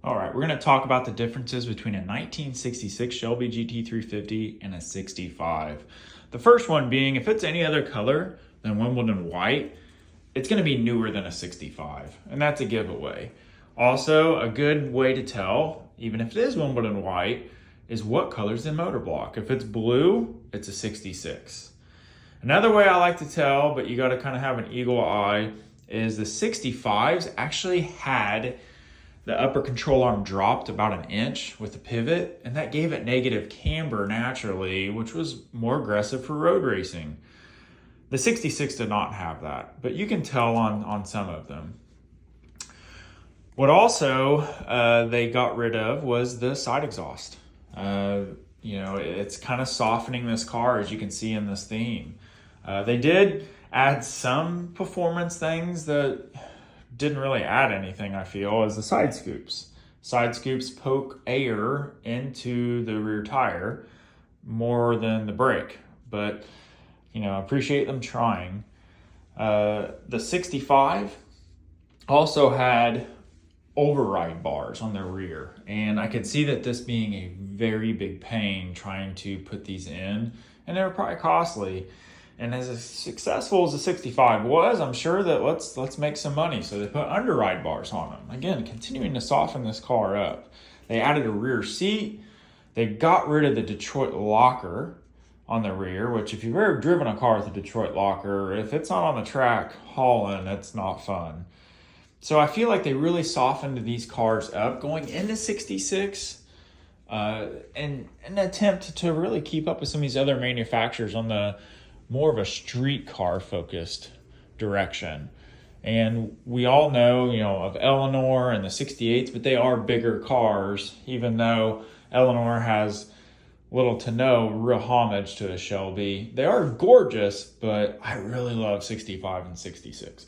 All right, we're going to talk about the differences between a 1966 Shelby GT350 and a 65. The first one being, if it's any other color than Wimbledon white, it's going to be newer than a 65, and that's a giveaway. Also, a good way to tell, even if it is Wimbledon white, is what color's the motor block. If it's blue, it's a 66. Another way I like to tell, but you got to kind of have an eagle eye, is the 65s actually had the upper control arm dropped about an inch with the pivot, and that gave it negative camber naturally, which was more aggressive for road racing. The 66 did not have that, but you can tell on some of them. What also they got rid of was the side exhaust. It's kind of softening this car, as you can see in this theme. They did add some performance things that didn't really add anything, I feel, is the side scoops. Side scoops poke air into the rear tire more than the brake, but I appreciate them trying. The 65 also had override bars on their rear, and I could see that this being a very big pain trying to put these in, and they were probably costly. And as successful as the 65 was, I'm sure that let's make some money. So they put underride bars on them. Again, continuing to soften this car up. They added a rear seat. They got rid of the Detroit locker on the rear, which if you've ever driven a car with a Detroit locker, if it's not on the track hauling, it's not fun. So I feel like they really softened these cars up going into 66 in an attempt to really keep up with some of these other manufacturers on the more of a street car focused direction. And we all know, of Eleanor and the 68s, but they are bigger cars, even though Eleanor has little to no real homage to a Shelby. They are gorgeous, but I really love 65 and 66s.